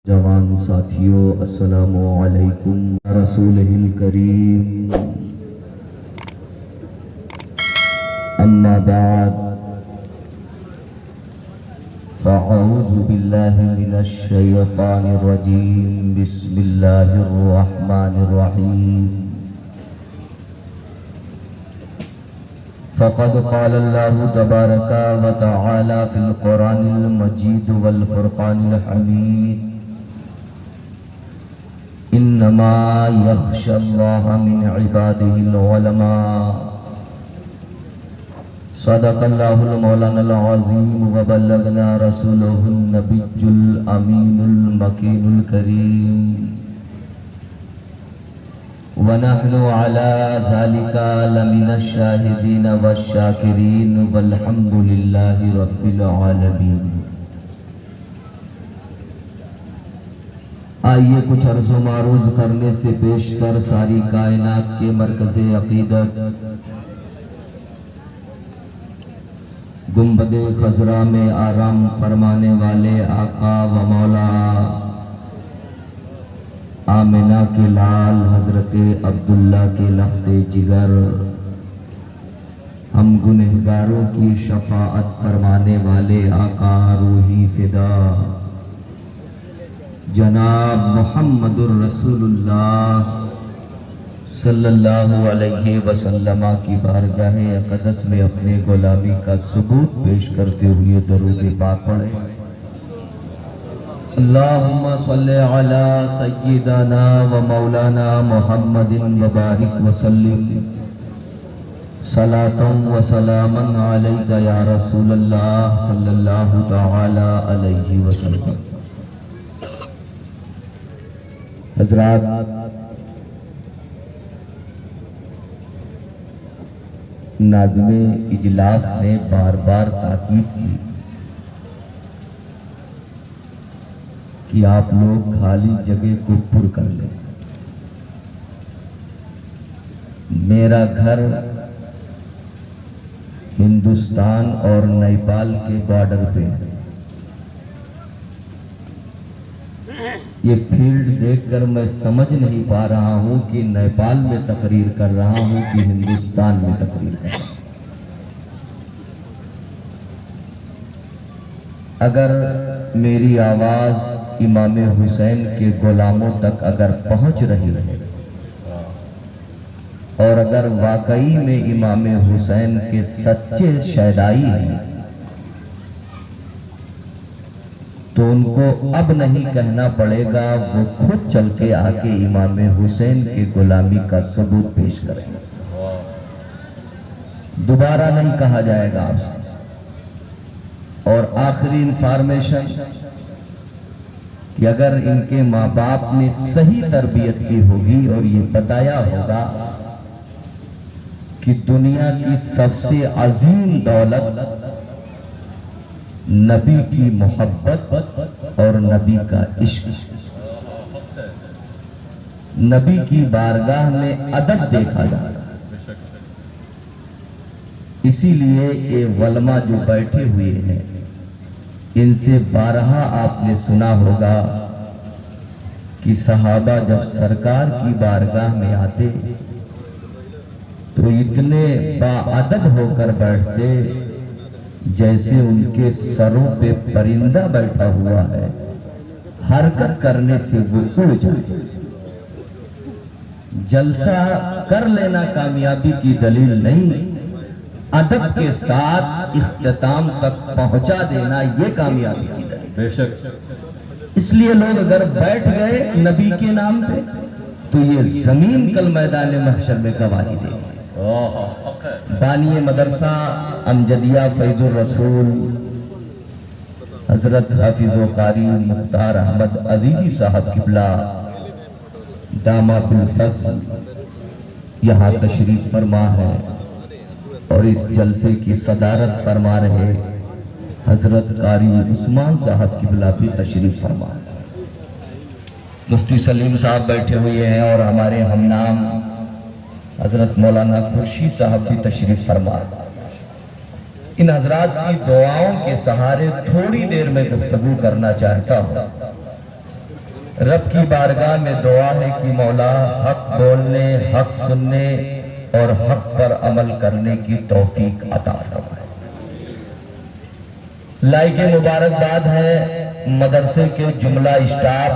جوان ساتھیو السلام علیکم رسول کریم اما بعد فاعوذ باللہ من الشیطان الرجیم بسم اللہ الرحمن الرحیم فقد قال اللہ تبارک و تعالی فی القرآن المجید والفرقان الحمید انما یخشى اللہ من عباده العلماء صدق اللہ المولانا العظیم وبلغنا رسوله النبی الامین المکین الکریم ونحن على ذلك لمن الشاہدین والشاکرین والحمد للہ رب العالمین۔ آئیے کچھ عرض و معروض کرنے سے پیش کر ساری کائنات کے مرکز عقیدت گنبد خضرا میں آرام فرمانے والے آقا و مولا آمنہ کے لال حضرت عبداللہ کے لخت جگر ہم گنہگاروں کی شفاعت فرمانے والے آقا روحی فدا جناب محمد الرسول اللہ صلی اللہ علیہ وسلم کی بارگاہ اقدس میں اپنے غلامی کا ثبوت پیش کرتے ہوئے درود پاک پڑھیں۔ اللہم صلی علی سیدنا و مولانا محمد وبارک وسلم صلاۃ و سلاما علیک یا رسول اللہ صلی اللہ تعالی علیہ وسلم۔ حضرات، ناظم اجلاس نے بار بار تاکید کی کہ آپ لوگ خالی جگہ کو پر کر لیں۔ میرا گھر ہندوستان اور نیپال کے بارڈر پہ ہے۔ یہ فیلڈ دیکھ کر میں سمجھ نہیں پا رہا ہوں کہ نیپال میں تقریر کر رہا ہوں کہ ہندوستان میں تقریر کر رہا ہوں۔ اگر میری آواز امام حسین کے غلاموں تک اگر پہنچ رہی ہے اور اگر واقعی میں امام حسین کے سچے شیدائی ہیں تو ان کو اب نہیں کہنا پڑے گا، وہ خود چل کے آ کے امام حسین کی غلامی کا ثبوت پیش کریں گے۔ دوبارہ نہیں کہا جائے گا آپ سے۔ اور آخری انفارمیشن کہ اگر ان کے ماں باپ نے صحیح تربیت کی ہوگی اور یہ بتایا ہوگا کہ دنیا کی سب سے عظیم دولت نبی کی محبت اور نبی کا عشق، نبی کی بارگاہ میں ادب دیکھا جائے گا۔ اسی لیے یہ علماء جو بیٹھے ہوئے ہیں ان سے بارہا آپ نے سنا ہوگا کہ صحابہ جب سرکار کی بارگاہ میں آتے تو اتنے باادب ہو کر بیٹھتے جیسے ان کے سروں پہ پرندہ بیٹھا ہوا ہے، حرکت کرنے سے وہ اڑ جائے۔ جلسہ کر لینا کامیابی کی دلیل نہیں، ادب کے ساتھ اختتام تک پہنچا دینا یہ کامیابی کی دلیل۔ بے شک اس لیے لوگ اگر بیٹھ گئے نبی کے نام پہ تو یہ زمین کل میدان محشر میں گواہی دے گی۔ بانی مدرسہ امجدیہ فیض الرسول حضرت حافظ و قاری مختار احمد عزیزی صاحب قبلہ دامہ بالفضل یہاں تشریف فرما ہے اور اس جلسے کی صدارت فرما رہے حضرت قاری عثمان صاحب قبلہ بھی تشریف فرما ہے۔ مفتی سلیم صاحب بیٹھے ہوئے ہیں اور ہمارے ہم نام حضرت مولانا خورشید صاحب بھی تشریف فرما۔ ان حضرات کی دعاؤں کے سہارے تھوڑی دیر میں گفتگو کرنا چاہتا ہوں۔ رب کی بارگاہ میں دعا ہے کہ مولا حق بولنے، حق سننے اور حق پر عمل کرنے کی توفیق عطا فرمائے۔ لائق مبارکباد ہے مدرسے کے جملہ اسٹاف،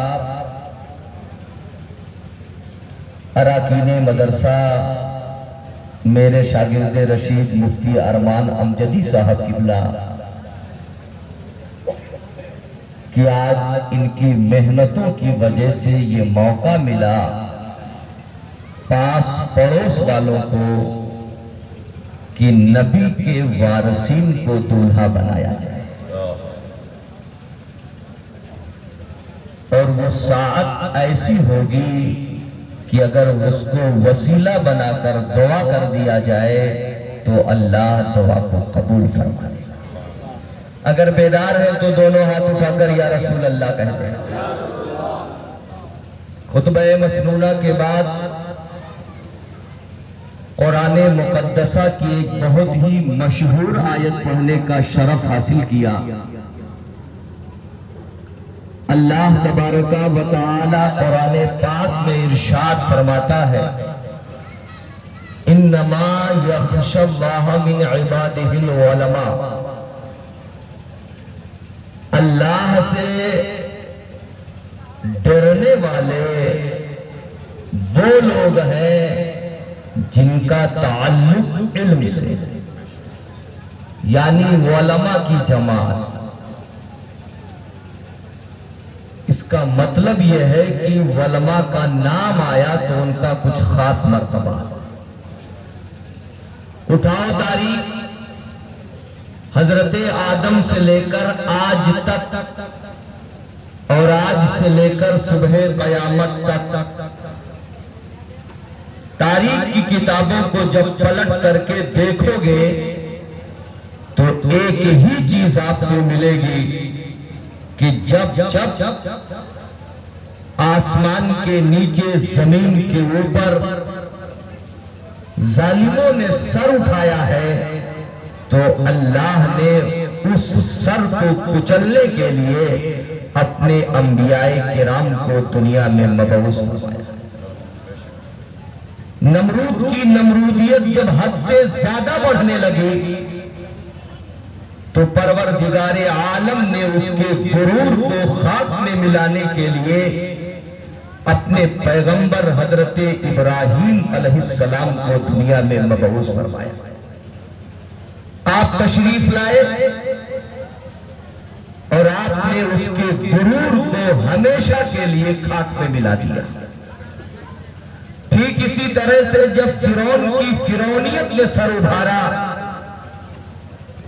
اراکین مدرسہ، میرے شاگرد رشید مفتی ارمان امجدی صاحب قبلہ، کہ آج ان کی محنتوں کی وجہ سے یہ موقع ملا پاس پڑوس والوں کو کہ نبی کے وارثین کو دولہا بنایا جائے، اور وہ ساعت ایسی ہوگی کہ اگر اس کو وسیلہ بنا کر دعا کر دیا جائے تو اللہ دعا کو قبول فرما لے گا۔ اگر بیدار ہے تو دونوں ہاتھ اٹھا کر یا رسول اللہ کہتے ہیں۔ خطبہ مسنونہ کے بعد قرآن مقدسہ کی ایک بہت ہی مشہور آیت پڑھنے کا شرف حاصل کیا۔ اللہ تبارک و تعالی قرآن پاک میں ارشاد فرماتا ہے، انما یخشی اللہ من عبادہ العلماء، اللہ سے ڈرنے والے وہ لوگ ہیں جن کا تعلق علم سے، یعنی علماء کی جماعت۔ اس کا مطلب یہ ہے کہ علماء کا نام آیا تو ان کا کچھ خاص مرتبہ۔ اٹھاؤ تاریخ حضرت آدم سے لے کر آج تک، اور آج سے لے کر صبح قیامت تک، تاریخ کی کتابوں کو جب پلٹ کر کے دیکھو گے تو ایک ہی چیز آپ کو ملے گی کہ جب آسمان کے نیچے زمین کے اوپر ظالموں نے سر اٹھایا ہے تو اللہ نے اس سر کو کچلنے کے لیے اپنے انبیاء کرام کو دنیا میں مبعوث فرمایا۔ نمرود کی نمرودیت جب حد سے زیادہ بڑھنے لگی تو پروردگار عالم نے اس کے غرور کو خاک میں ملانے کے لیے اپنے پیغمبر حضرت ابراہیم علیہ السلام کو دنیا میں مبعوث فرمایا۔ آپ تشریف لائے اور آپ نے اس کے غرور کو ہمیشہ کے لیے خاک میں ملا دیا۔ ٹھیک اسی طرح سے جب فرعون کی فرعونیت نے سر اٹھارا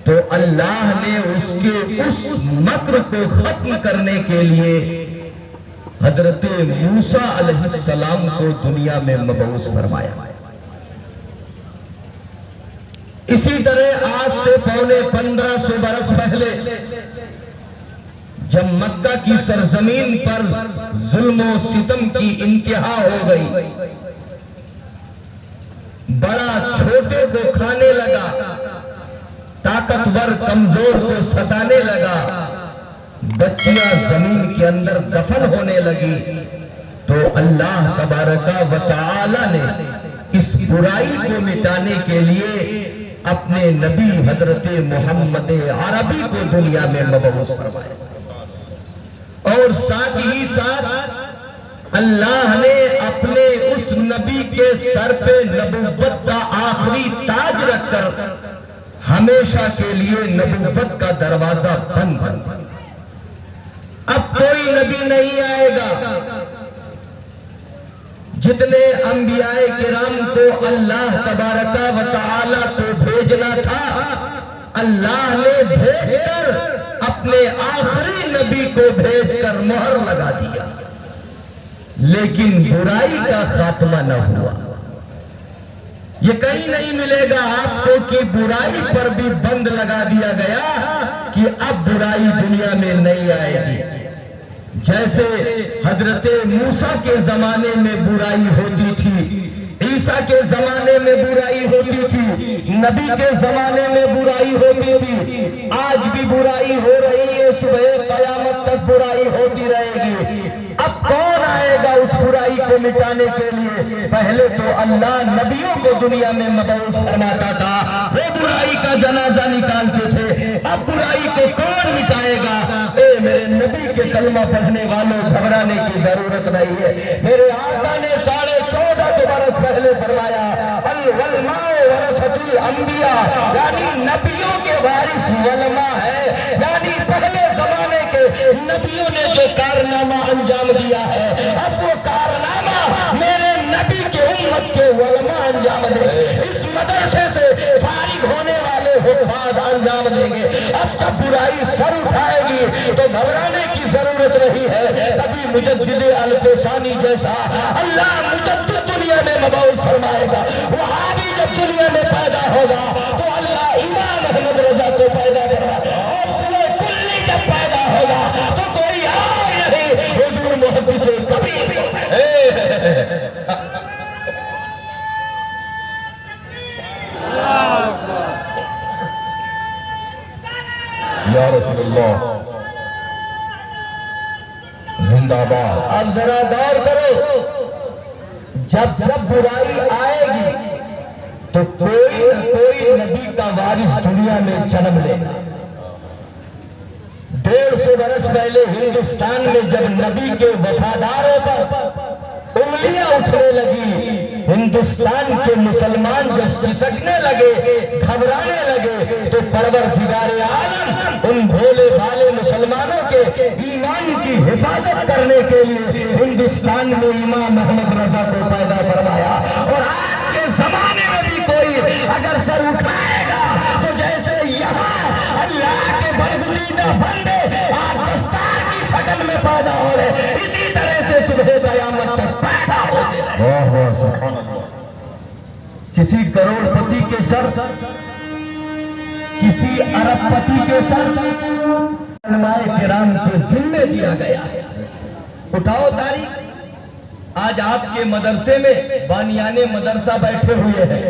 تو اللہ نے اس کے اس مکر کو ختم کرنے کے لیے حضرت موسیٰ علیہ السلام کو دنیا میں مبعوث فرمایا۔ اسی طرح آج سے پونے 1500 برس پہلے جب مکہ کی سرزمین پر ظلم و ستم کی انتہا ہو گئی، بڑا چھوٹے کو کھانے لگا، طاقتور کمزور کو ستانے لگا، بچیاں زمین کے اندر دفن ہونے لگی، تو اللہ تبارک و تعالی نے اس برائی کو مٹانے کے لیے اپنے نبی حضرت محمد عربی کو دنیا میں مبعوث فرمایا۔ اور ساتھ ہی ساتھ اللہ نے اپنے اس نبی کے سر پہ نبوت کا آخری تاج رکھ کر ہمیشہ کے لیے نبوت کا دروازہ بند کر دیا۔ اب کوئی نبی نہیں آئے گا۔ جتنے انبیاء کرام کو اللہ تبارک و تعالی کو بھیجنا تھا، اللہ نے بھیج کر اپنے آخری نبی کو بھیج کر مہر لگا دیا، لیکن برائی کا خاتمہ نہ ہوا۔ یہ کہیں نہیں ملے گا آپ کو کہ برائی پر بھی بند لگا دیا گیا کہ اب برائی دنیا میں نہیں آئے گی۔ جیسے حضرت موسیٰ کے زمانے میں برائی ہوتی تھی، عیسیٰ کے زمانے میں برائی ہوتی تھی، نبی کے زمانے میں برائی ہوتی تھی، آج بھی برائی ہو رہی ہے، صبح قیامت تک برائی ہوتی رہے گی۔ اب کون کو مٹانے کے لیے پہلے تو اللہ نبیوں کو دنیا میں مبعوث فرماتا تھا، وہ برائی کا جنازہ نکالتے تھے۔ اب برائی کو کون مٹائے گا؟ اے میرے نبی کے کلمہ پڑھنے والوں، گھبرانے کی ضرورت نہیں ہے۔ میرے آقا نے 1450 برس پہلے فرمایا العلماء ورثۃ الانبیاء، یعنی نبیوں کے وارث علماء ہے، یعنی پہلے زمانے کے نبیوں نے جو کارنامہ انجام دیا ہے، اب وہ کارنامہ میرے نبی کے امت کے علماء انجام دیں گے، اس مدرسے سے فارغ ہونے والے حفاظ انجام دیں گے۔ اب جب برائی سر اٹھائے گی تو گھبرانے کی ضرورت نہیں ہے۔ کبھی مجدد الفسانی جیسا اللہ مجدد دنیا میں مبعوث فرمائے گا، وہابی جب دنیا میں پیدا ہوگا تو اللہ امام احمد رضا کو پیدا کرے، اور سلے کلی جب پیدا ہوگا تو کوئی اور نہیں، حضور محدث کبھی یا رسول اللہ زندہ باد۔ اب ذرا غور کرو، جب برائی آئے گی تو کوئی نبی کا وارث دنیا میں جنم لے گا۔ 150 برس پہلے ہندوستان میں جب نبی کے وفاداروں پر انگلیاں اٹھنے لگی، ہندوستان کے مسلمان جب سسکنے لگے، گھبرانے لگے، تو پروردگار عالم ان بھولے بھالے مسلمانوں کے ایمان کی حفاظت کرنے کے لیے ہندوستان میں امام احمد رضا کو پیدا فرمایا۔ اور آج کے زمانے میں بھی کوئی اگر سر اٹھائے گا تو جیسے یہاں اللہ کے برگزیدہ بندے آج دستار کی شکل میں پیدا ہو رہے، اسی طرح سے صبح قیامت تک پیدا ہو گئے۔ کسی کروڑ پتی کے سر، کسی ارب پتی کے سر علماء کرام کے ذمے دیا گیا ہے۔ اٹھاؤ تاریخ، آج آپ کے مدرسے میں بانیان مدرسہ بیٹھے ہوئے ہیں۔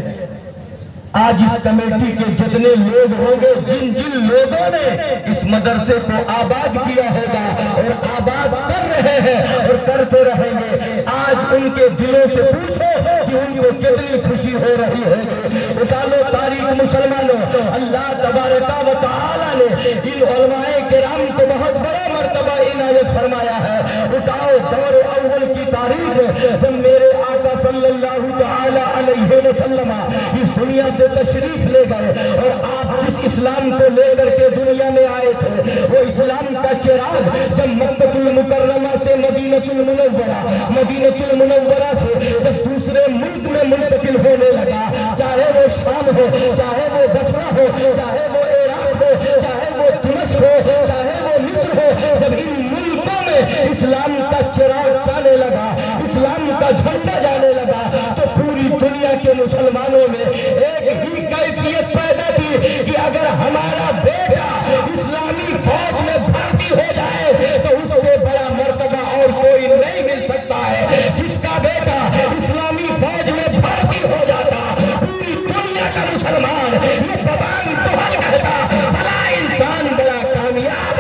آج اس کمیٹی کے جتنے لوگ ہوں گے، جن لوگوں نے اس مدرسے کو آباد کیا ہوگا اور آباد کر رہے ہیں اور کرتے رہیں گے، آج ان کے دلوں سے پوچھو کہ ان کو کتنی خوشی ہو رہی ہوگی۔ اٹھا لو تاریخ مسلمانوں، اللہ تبارک و تعالی نے ان علماء کرام کو بہت بڑا مرتبہ عنایت فرمایا ہے۔ اٹھاؤ دور اول کی تاریخ، جب میرے آقا صلی اللہ تعالی علیہ وسلم اس دنیا سے تشریف لے گئے اور آپ جس اسلام کو لے کر کے دنیا میں آئے تھے، وہ اسلام کا چراغ جب مکہ المکرمہ سے مدینہ المنورہ سے جب دوسرے ملک میں منتقل ہونے لگا، چاہے وہ شام ہو، چاہے وہ بصرہ ہو، چاہے وہ عراق ہو، چاہے وہ دمشق ہو، چاہے وہ مصر ہو، جب ان ملکوں میں اسلام کا چراغ جانے لگا، اسلام کا جھنڈا جانے لگا، تو پوری دنیا کے مسلمانوں میں ایک ہی کیفیت پیدا کی کہ اگر ہمارا بیٹا اسلامی فوج میں بھرتی ہو جائے تو اس سے بڑا مرتبہ اور کوئی نہیں مل سکتا ہے۔ جس کا بیٹا اسلامی فوج میں بھرتی ہو جاتا، پوری دنیا کا مسلمان یہ زبان توہل کہتا، بھلا انسان بڑا کامیاب۔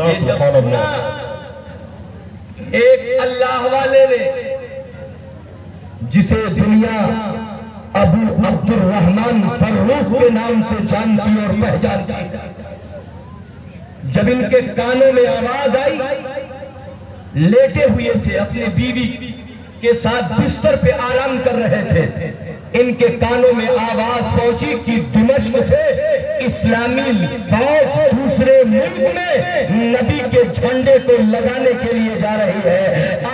یہ جب سنا ایک اللہ والے نے جسے دنیا ابو عبد الرحمن فروخ کے نام سے جانتی اور پہچانتی، جب ان کے کانوں میں آواز آئی، لیٹے ہوئے تھے اپنے بیوی کے ساتھ بستر پہ آرام کر رہے تھے، ان کے کانوں میں آواز پہنچی کہ دمشق سے اسلامی فوج دوسرے ملک میں نبی کے جھنڈے کو لگانے کے لیے جا رہی ہے۔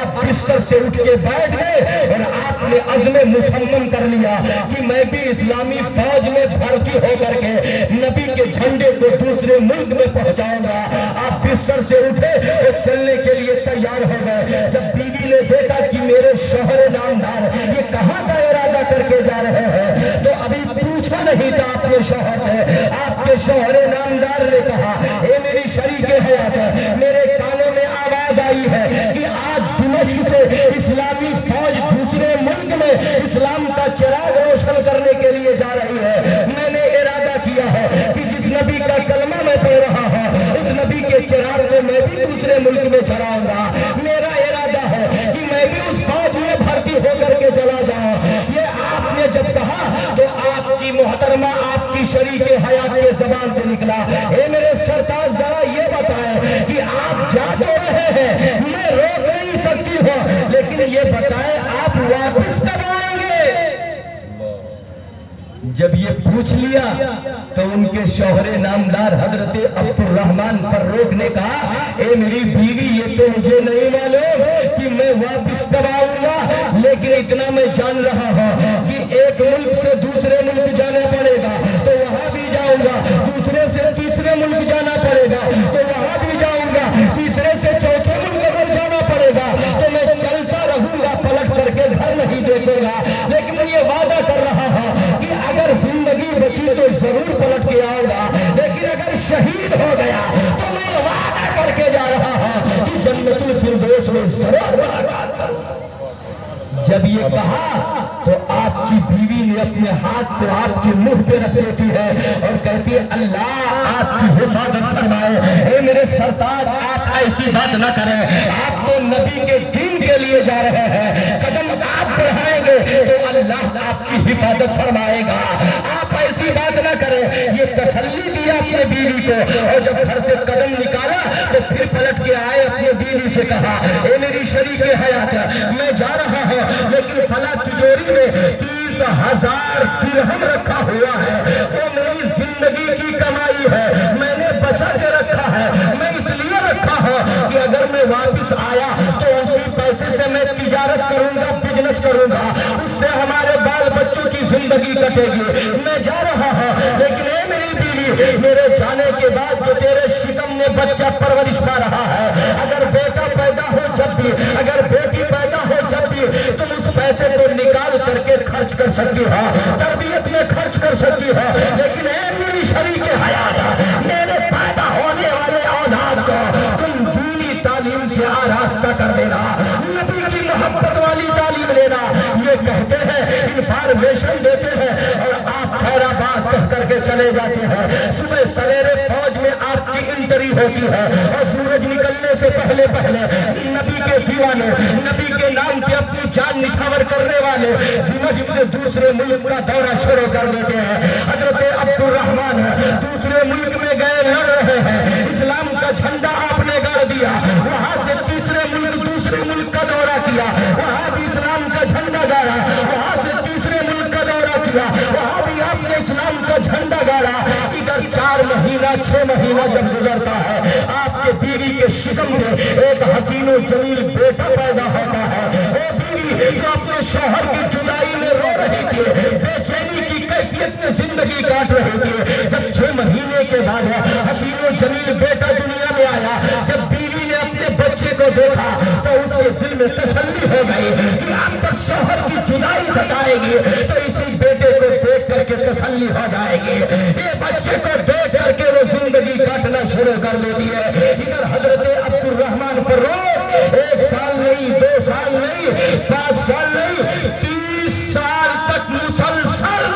آپ بستر سے اٹھ کے بیٹھ گئے اور آپ نے عزم مصمم کر لیا کہ میں بھی اسلامی فوج میں بھرتی ہو کر کے نبی کے جھنڈے کو دوسرے ملک میں پہنچاؤں گا۔ آپ بستر سے اٹھے اور چلنے کے لیے تیار ہو گئے۔ جب بیوی نے دیکھا کہ میرے شوہر نامدار یہ کہاں کا ارادہ کر کے جا رہے ہیں، تو ابھی پوچھا نہیں تھا آپ کے شوہر سے، آپ کے شوہر نامدار نے کہا، اے میری شریک حیات، میرے کانوں میں آواز آئی ہے کہ آج دمشق سے اسلامی فوج دوسرے ملک میں اسلام کا چراغ روشن کرنے کے لیے جا رہی ہے۔ میں نے ارادہ کیا ہے کہ جس نبی کا کلمہ میں پڑھ رہا ہوں اس نبی کے چراغ کو میں بھی دوسرے ملک میں چڑھاؤں گا۔ میرا ارادہ ہے کہ میں بھی زبان سے نکلا، اے میرے سرتاج ذرا یہ بتائیں کہ آپ جا تو رہے ہیں، میں روک نہیں سکتی ہوں، لیکن یہ بتائیں آپ واپس کب آئیں گے؟ جب یہ پوچھ لیا تو ان کے شوہر نامدار حضرت عبد الرحمن فروخ نے کہا، اے میری بیوی یہ تو مجھے نہیں معلوم کہ میں واپس کب آؤں گا، لیکن اتنا میں جان رہا ہوں کہ ایک ملک سے دوسرے ملک جانا پڑے گا تو وہاں بھی جاؤں گا، دوسرے سے تیسرے ملک جانا پڑے گا تو وہاں بھی جاؤں گا، تیسرے سے چوتھے ملک اگر جانا پڑے گا تو میں چلتا رہوں گا، پلٹ کر کے گھر نہیں دیکھوں گا، لیکن میں یہ وعدہ کر رہا ہوں کہ اگر زندگی بچی تو ضرور پلٹ کے آؤں گا، لیکن اگر شہید ہو گیا تو میں وعدہ کر کے جا رہا ہوں کہ جنت الفردوس میں ضرور ملاقات کروں گا۔ جب یہ کہا تو آپ کی بیوی نے اپنے ہاتھ کو آپ کے منہ پہ رکھ دیتی ہے اور کہتی ہے اللہ آپ کی حفاظت فرمائے۔ اے میرے سرتاج آپ ایسی بات نہ کریں، آپ تو نبی کے دین کے لیے جا رہے ہیں، قدم آپ بڑھائیں گے تو اللہ آپ کی حفاظت فرمائے گا، آپ ایسی بات نہ کریں۔ یہ تسلی دیا اپنے بیوی کو، اور جب گھر سے قدم نکالا تو پھر پلٹ کے آئے، اپنے بیوی سے کہا، اے میری شریک حیات میں جا رہا ہوں لیکن فلاں تجوری میں 30,000 درہم رکھا ہوا ہے، وہ میری زندگی کی کمائی ہے، میں نے بچا کے رکھا ہے، میں اس لیے رکھا ہوں کہ اگر میں واپس آیا تو اسی پیسے سے میں تجارت کروں گا، بزنس کروں گا، اس سے ہمارے بال بچوں کی زندگی کٹے گی، میں جا رہا ہوں، لیکن اے میری بیوی میرے جانے کے بعد جو تیرے شکم میں بچہ پرورش پا رہا ہے، اگر بیٹا پیدا ہو جب بھی، اگر بیٹی پیدا ہو جب بھی، تم اس پیسے کو نکال کر کے خرچ کر سکتی ہو، تربیت میں خرچ کر سکتی ہو، لیکن اے میری شریک حیات میرے پیدا ہونے والے اولاد کو تم دینی تعلیم سے آراستہ کر دینا، نبی کی محبت والی تعلیم لینا۔ یہ کہتے ہیں، انفارمیشن دیتے ہیں اور آپ خیر آباد کہہ کر کے چلے جاتے ہیں۔ صبح سویرے فوج میں آپ کی انٹری ہوتی ہے اور سورج نکلنے سے پہلے نبی کے دیوانے، نبی کے نام پہ اپنی جان نچھاور کرنے والے دمشق سے دوسرے ملک کا دورہ شروع کر دیتے ہیں۔ حضرت عبد الرحمن دوسرے ملک میں گئے، لڑ رہے ہیں، اسلام کا جھنڈا آپ نے گاڑ دیا، وہاں سے تیسرے ملک دوسرے ملک کا دورہ کیا، وہاں بھی اسلام کا جھنڈا گاڑا، وہاں سے تیسرے ملک کا دورہ کیا، وہاں بھی آپ نے اسلام کا جھنڈا گاڑا۔ ادھر 4 مہینہ 6 مہینہ جب گزرتا ہے، آپ کے بیوی کے شکم میں ایک حسین و جمیل بیٹا پیدا ہوتا ہے۔ وہ بیوی جو اپنے شوہر کی جدائی میں رو رہی تھی، بے چینی کی کیفیت میں زندگی کاٹ رہی تھی، جب 6 مہینے کے بعد حسین و جمیل بیٹا دنیا میں آیا، جب بیوی نے اپنے بچے کو دیکھا تو اس کے دل میں تسلی ہو گئی کہ اب تک شوہر کی جدائی جتائے گی تو اسی بیٹے کو دیکھ کر کے تسلی ہو جائے گی، یہ بچے کو دیکھ کر کے وہ زندگی کاٹنا شروع کر دیتی ہے۔ ادھر حضرت عبد الرحمن فروخ 1 سال نہیں، 2 سال نہیں، 5 سال نہیں، 30 سال تک مسلسل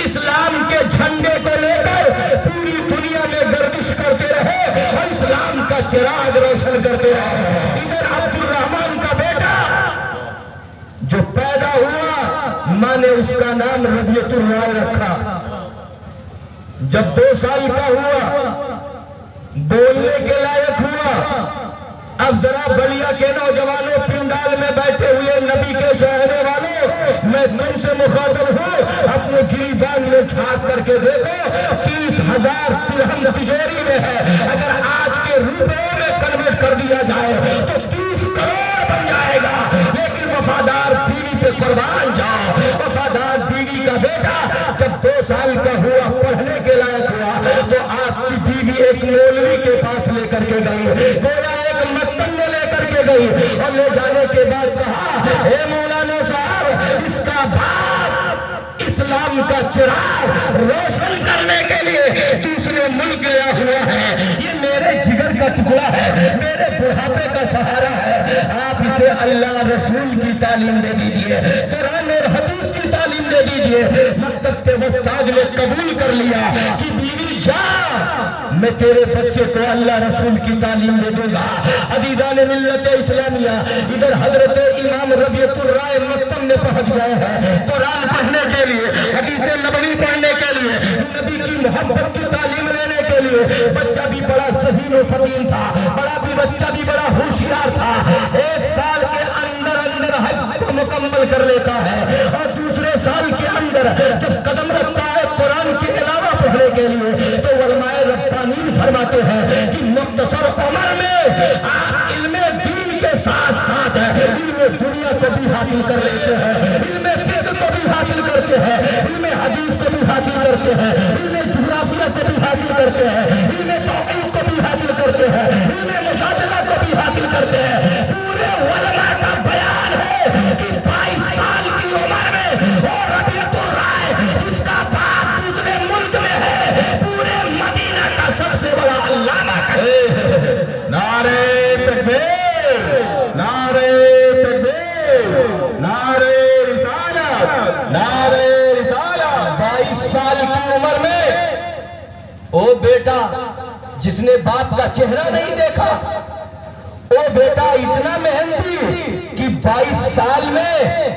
اسلام کے جھنڈے کو لے کر پوری دنیا میں گردش کرتے رہے اور اسلام کا چراغ روشن کرتے رہے۔ ادھر عبد الرحمن کا بیٹا جو پیدا ہوا، ماں نے اس کا نام ربیعت الرائے رکھا۔ جب 2 سال کا ہوا، بولنے کے لائق ہوا، اب ذرا بلیا کے نوجوانوں، پنڈال میں بیٹھے ہوئے نبی کے چہرے والوں، میں تم سے مخاطب ہوں، اپنے گریبان میں جھانک کر کے دیکھو، 30,000 درہم تجوری میں ہے، اگر آج کے روپے میں کنورٹ کر دیا جائے تو 30 کروڑ بن جائے گا، لیکن وفادار بیوی پہ قربان جاؤ۔ وفادار بیوی کا بیٹا جب 2 سال کا ہوا، پڑھنے کے لائق ہوا، تو آپ کی بیوی ایک مولوی کے پاس لے کر کے گئی، گویا ایک مکتب میں لے کر کے گئی، اور لے جانے کے بعد کہا، اے مولانا صاحب، اس کا باپ اسلام کا چراغ روشن کرنے کے لیے دوسرے ملک گیا ہوا ہے، یہ میرے جگر کا ٹکڑا ہے، میرے بڑھاپے کا سہارا ہے، آپ اسے اللہ رسول کی تعلیم دے دیجئے، قرآن اور حدیث کی تعلیم دے دیجئے۔ مکتب کے استاد نے قبول کر لیا کہ بیوی جا، میں تیرے بچے کو اللہ رسول کی تعلیم دے دوں گا۔ عزیزان ملت اسلامیہ، ادھر حضرت امام ربیعۃ الرائے مکتب میں پہنچ گئے ہیں قرآن پڑھنے کے لیے، حدیث نبوی پڑھنے کے لیے، نبی کی محبت کی تعلیم لینے کے لیے۔ بچہ بھی بڑا ذہین و فطین تھا، بچہ بھی بڑا ہوشیار تھا۔ 1 سال کے اندر حج کو مکمل کر لیتا ہے، اور دوسرے سال کے اندر جب قدم رکھتا ہے قرآن کے علاوہ پڑھنے کے لیے، تو علماء ربانیین فرماتے ہیں کہ مختصر عمر میں آپ علم دین کے ساتھ ساتھ علم دنیا کو بھی حاصل کر لیتے ہیں، علم فقہ کو بھی حاصل کرتے ہیں، علم حدیث کو بھی حاصل کرتے ہیں، علم جغرافیہ کو بھی حاصل کرتے ہیں، علم توحید کو بھی حاصل کرتے ہیں، علم مجادلہ کو بھی حاصل کرتے ہیں۔ پورے علماء کا بیان ہے کہ 22 سال کی عمر میں وہ ربیعۃ الرائے جس کا باپ دوسرے ملک میں ہے، پورے مدینہ کا سب سے بڑا علامہ ہے۔ نعرہ تکبیر، نعرہ تکبیر، نعرہ رسالت، نعرہ رسالت۔ 22 سال کی عمر میں او بیٹا جس نے باپ کا چہرہ نہیں دیکھا، او بیٹا اتنا محنتی کہ 22 سال میں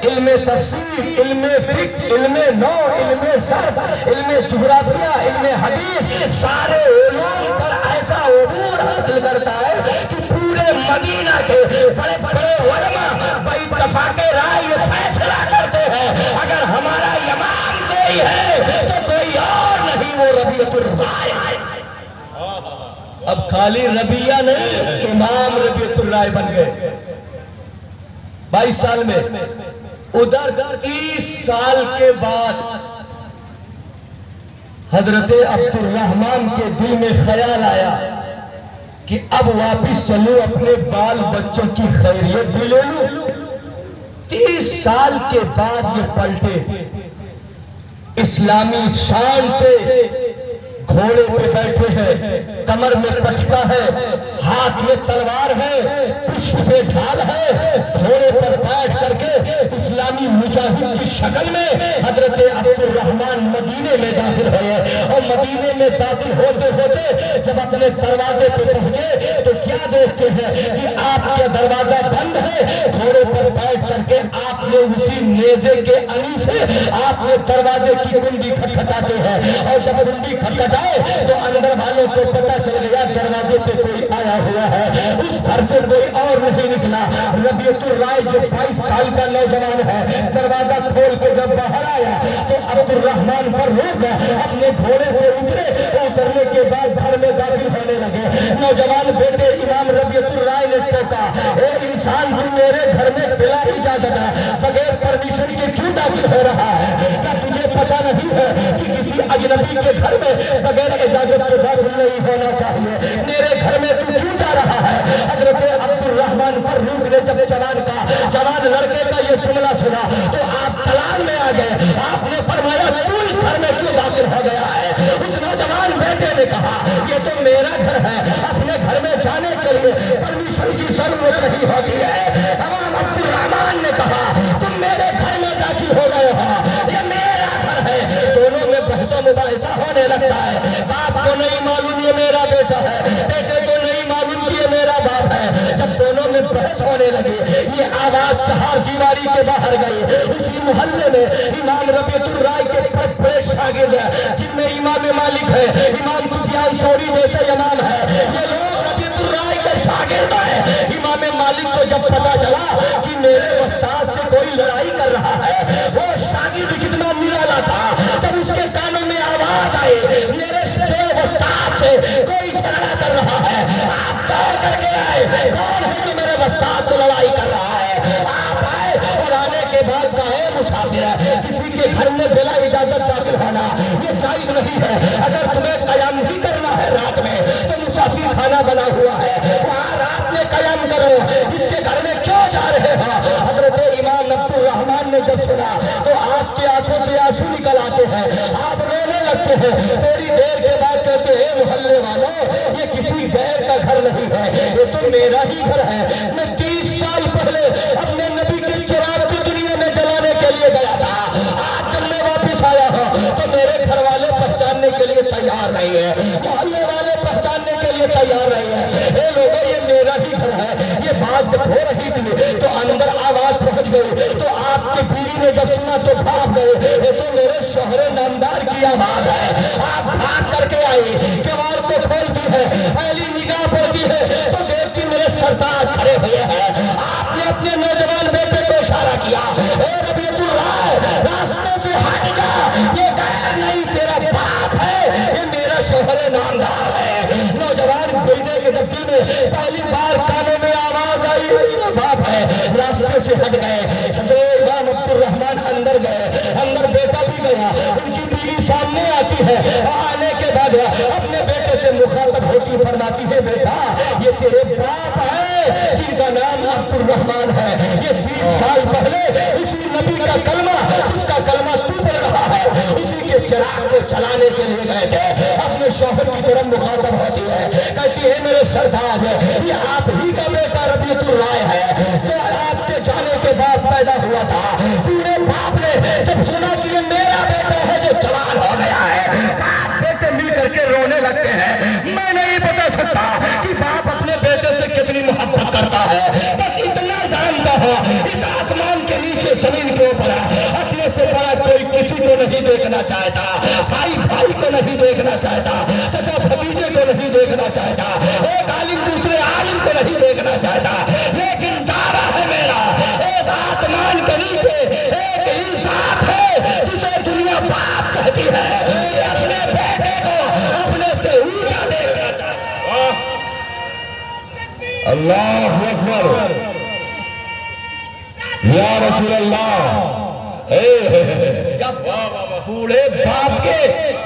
علم تفسیر، علم فقہ، علم نو، علم صرف، علم جغرافیہ، علم حدیث، سارے علوم پر ایسا عبور حاصل کرتا ہے کہ پورے مدینہ کے بڑے بڑے علماء باتفاق رائے یہ فیصلہ کرتے ہیں اگر ہمارا امام کوئی ہے تو کوئی اور نہیں، وہ ربیعۃ الرائے ہے۔ اب خالی ربیہ نہیں، امام ربیعۃ الرائے بن گئے 22 سال میں۔ ادھر 30 سال کے بعد حضرت عبد الرحمن کے دل میں خیال آیا کہ اب واپس چلوں، اپنے بال بچوں کی خیریت بھی لے لوں۔ 30 سال کے بعد یہ پلٹے، اسلامی شان سے گھوڑے پہ بیٹھے ہیں، کمر میں پٹکا ہے، ہاتھ میں تلوار ہے، پشت پہ ڈھال ہے، گھوڑے پر بیٹھ کر کے اسلامی مجاہد کی شکل میں حضرت عبد الرحمن مدینے میں داخل ہوئے۔ اور مدینے میں داخل ہوتے ہوتے جب اپنے دروازے پہ پہنچے تو کیا دیکھتے ہیں کہ آپ کا دروازہ بند ہے۔ گھوڑے پر بیٹھ کر کے آپ نے اسی نیزے کے انی سے آپ نے دروازے کی کنڈی کھٹکھٹاتے ہیں، اور جب کنڈی کھٹکھٹائے تو اندر والوں کو پتا چل گیا دروازے پہ کوئی آیا ہوا ہے۔ اس گھر سے کوئی اور نہیں نکلا۔ ربیعۃ الرائے جو 22 سال کا نوجوان ہے، دروازہ کھول کے جب باہر آیا تو عبد الرحمن فروغ اپنے گھوڑے سے اترے، اترنے کے بعد گھر میں داخل ہونے لگے۔ نوجوان بیٹے امام ربیعۃ الرائے نے کہا، اے انسان تو میرے گھر میں بلا اجازت ہے، بغیر پرمیشن کے کیوں داخل ہو رہا ہے؟ کیا تجھے پتا نہیں ہے کہ کسی اجنبی کے گھر میں بغیر اجازت کے داخل نہیں ہونا چاہیے؟ میرے گھر میں تو کیوں جا رہا ہے؟ حضرت عبد الرحمن فروغ نے جب جوان لڑکے کا یہ جملہ سنا تو آپ چلان میں آ گئے۔ آپ نے فرمایا تو اس گھر میں کیوں داخل ہو گیا ہے؟ اس نوجوان بیٹے نے کہا یہ تو میرا گھر ہے، اپنے گھر میں جانے کے لیے پرمیشن کی ضرورت نہیں ہوتی ہے۔ امام عبد الرحمن نے کہا تم میرے گھر میں داخل ہو گئے ہو، یہ میرا گھر ہے۔ دونوں میں بحث و مباحثہ ہونے لگتا ہے۔ باپ کو نہیں معلوم یہ میرا بیٹا ہے، بیٹے کو نہیں معلوم کہ یہ میرا باپ ہے۔ جب دونوں میں بحث ہونے لگے، یہ آواز چہار دیواری کے باہر گئی۔ اسی محلے میں امام ربیعۃ الرائے کے بڑے شاگرد ہیں، جن میں امام مالک ہے، امام سفیان ثوری جیسے امام ہے، یہ لوگ ربیعۃ الرائے کے شاگرد ہیں۔ امام مالک کو جب پتا چلا کہ میرے استاد سے کوئی لڑائی کر رہا ہے، وہ شاگرد کتنا نرالا تھا، جب اس کے کانوں میں آواز آئی میرے استاد سے کوئی جھگڑا کر رہا ہے، آپ دوڑ کر کے آئے، کون ہے جو میرے استاد کو لڑائی کر رہا ہے؟ آپ آئے اور آنے کے بعد کہے مسافر ہے، کسی کے گھر میں بلا اجازت داخل ہونا یہ جائز نہیں ہے۔ اگر تمہیں قیام ہی کرنا ہے رات میں تو مسافر خانہ بنا ہوا ہے، وہاں رات میں قیام کرو، اس کے گھر میں کیوں جا رہے ہو؟ حضرت امام عبد الرحمن نے جب سنا تو آپ کی آنکھوں سے آنسو نکل آتے ہیں، آپ رونے لگتے ہیں۔ تھوڑی دیر کے بعد کہتے ہیں محلے والوں یہ کسی غیر کا گھر نہیں ہے، یہ تو میرا ہی گھر ہے۔ میں 30 سال پہلے اپنے نبی کے چراغ کو دنیا میں جلانے کے لیے گیا تھا، آج جب میں واپس آیا ہوں تو میرے گھر والے پہچاننے کے لیے تیار نہیں ہے، محلے والے لیے تیار رہے ہیں. اے لوگوں یہ میرا ہی گھر ہے. یہ بات جب ہو رہی تھی تو اندر آواز پہنچ گئی. تو آپ کی بیوی نے جب سنا تو بھاگ گئے. یہ تو میرے شوہر نامدار کی آواز ہے. آپ بھاگ کر کے آئے, کیوار کو کھولتی ہے, پہلی نگاہ پڑتی ہے تو دیکھتی میرے سرتاج کھڑے ہوئے ہیں. آپ نے اپنے نوجوان بیٹے کو اشارہ کیا, اے ربیعۃ الرائے راستے سے ہٹ جا, یہ غیر نہیں تیرا باپ ہے, یہ میرا شوہر نامدار ہے. نوجوان بیٹے کے جب دل میں پہلی بار کانوں میں آواز آئی میرا باپ ہے, راستے سے ہٹ گئے. حضرت امام عبد الرحمن اندر گئے, اندر بیٹا بھی گیا. ان کی بیوی سامنے آتی ہے, آنے کے بعد اپنے بیٹے سے مخاطب ہوتی فرماتی ہے, بیٹا یہ تیرے باپ ہے جن کا نام عبد الرحمن ہے. یہ 20 سال پہلے اسی نبی کا کلمہ, جس کا کلمہ تو پڑھ رہا ہے, اسی کے چراغ کو چلانے کے لیے گئے تھے. اپنے شوہر کی طرف مخاطب ہوتی ہے, کہتی ہے میرے سرتاج یہ آپ ہی کا بیٹا ربیعۃ الرائے ہے جو آپ کے جانے کے بعد پیدا ہوا تھا. پورے باپ نے جب سنا کہ یہ میرا بیٹا ہے جو جوان ہو گیا ہے, باپ بیٹے مل کر کے رونے لگتے ہیں. میں نہیں بتا سکتا کہ باپ اپنے بیٹے سے کتنی محبت کرتا ہے, بس اتنا جانتا ہوں اس آسمان کے نیچے زمین کے اوپر اپنے سے بڑا کوئی کسی کو نہیں دیکھنا چاہتا. بھائی بھائی کو نہیں دیکھنا چاہتا, چچا بھتیجے کو نہیں دیکھنا چاہتا, ایک عالم دوسرے عالم کو نہیں دیکھنا چاہتا. لیکن دعویٰ ہے میرا اس آسمان کے نیچے ایک ہی ذات ہے جسے دنیا باپ کہتی ہے, یہ اپنے بیٹے کو اپنے سے اونچا دیکھنا چاہتا. اللہ اکبر یا رسول اللہ. جب بوڑھے باپ کے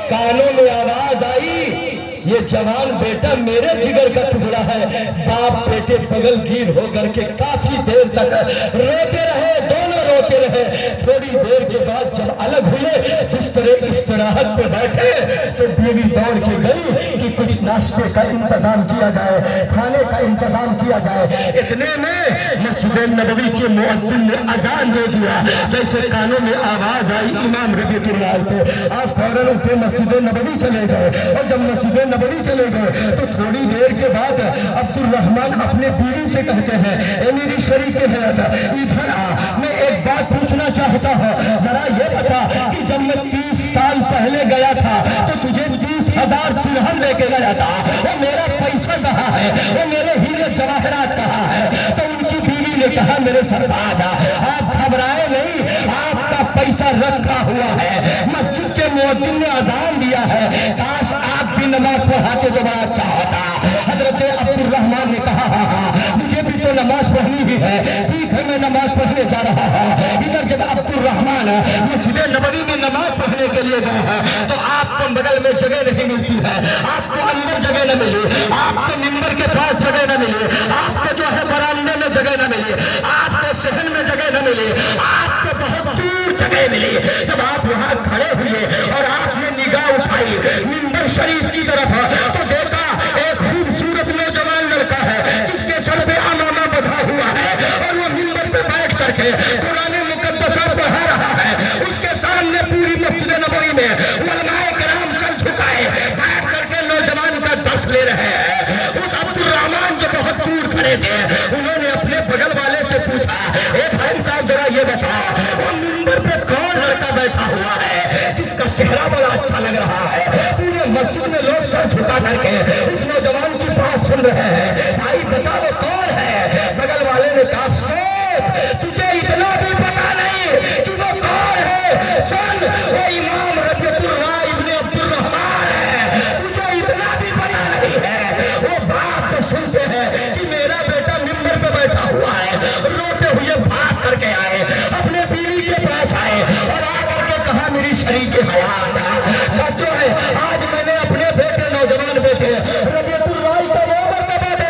کانوں میں آواز آئی یہ جوان بیٹا میرے جگر کا ٹکڑا ہے, باپ بیٹے بغل گیر ہو کر کے کافی دیر تک روتے رہے, دونوں روتے رہے. تھوڑی دیر کے بعد جب الگ ہوئے بستر استراحت پہ بیٹھے تو بیوی دوڑ کے گئی کہ کچھ ناشتے کا انتظام کیا جائے, کھانے کا انتظام کیا جائے. اتنے میں مسجد نبوی کے مؤذن نے اذان دے دیا. جیسے کانوں میں آواز آئی امام ربیعۃ الرائے کو, آپ فوراً اٹھے مسجد نبوی چلے گئے. اور جب مسجد نبوی چلے گئے تو تھوڑی دیر کے بعد عبد الرحمن اپنے بیوی سے کہتے ہیں, اے میری شریک حیات ادھر آ, میں ایک بات پوچھنا چاہتا ہوں, ذرا یہ بتا کہ جب میں 30 سال پہلے گیا تھا تو تجھے 30,000 درہم لے کے گیا تھا, وہ میرا پیسہ کہاں ہے, وہ میرے ہیرے جواہرات کہاں ہے؟ تو ان کی بیوی نے کہا میرے سرتاج آپ گھبرائے نہیں, آپ کا پیسہ رکھا ہوا ہے, مسجد کے مؤذن نے اذان دیا ہے, کاش آپ بھی نماز پڑھاتے تو بڑا اچھا ہوتا. حضرت عبد الرحمن نے کہا ہاں ہاں مجھے بھی تو نماز پڑھنی ہی ہے, ٹھیک ہے میں نماز پڑھنے جا رہا ہوں. ادھر جب عبد الرحمن مسجد نبوی میں نماز پڑھنے کے لیے گئے ہیں تو آپ کو بغل میں جگہ نہیں ملتی ہے, آپ کو اندر جگہ نہ ملی, آپ کو منبر کے پاس جگہ نہ ملی, آپ کو جو ہے برآمدے میں جگہ نہ ملی, آپ کو صحن میں جگہ نہ ملی, آپ کو بہت دور جگہ ملی. جب آپ وہاں کھڑے ہوئے اور آپ نے نگاہ اٹھائی منبر شریف کی طرف تو دیکھا ایک خوبصورت نوجوان لڑکا ہے جس کے سر پہ عمامہ بدھا ہوا ہے اور وہ منبر پہ بیٹھ کر کے قرآن مقدسہ پڑھا رہا ہے. اس کے سامنے پوری مسجد نبوی میں علماء کرام چل چکائے بیٹھ کر کے نوجوان کا درس لے رہے ہیں. اس عبد الرحمن جو بہت دور کھڑے تھے انہوں نے اپنے بغل والے سے پوچھا, اے بھائی صاحب ذرا یہ بتا وہ منبر پہ کون لڑکا بیٹھا ہوا ہے جس کا چہرہ بڑا اچھا لگ رہا ہے؟ پورے مسجد میں لوگ سر جھکا کر کے اس نوجوان کی بات سن رہے ہیں, بھائی بتا وہ کون ہے؟ بغل والے نے کہا سوچ, تجھے اتنا بھی پتا نہیں کہ وہ کون ہے, سن وہ امام ربیعۃ الرائے ابن عبد الرحمن ہے, تجھے اتنا بھی پتا نہیں ہے. وہ بات تو سنتے ہیں کہ میرا بیٹا منبر پہ بیٹھا ہوا ہے, روتے ہوئے بھاگ کر کے آئے, اپنے بیوی کے پاس آئے اور آ کر کے کہا میری شریک حیات جو ہے آج میں نے اپنے بیٹے نوجوان بیٹے ربیعۃ الرائے کا وہ مرتبہ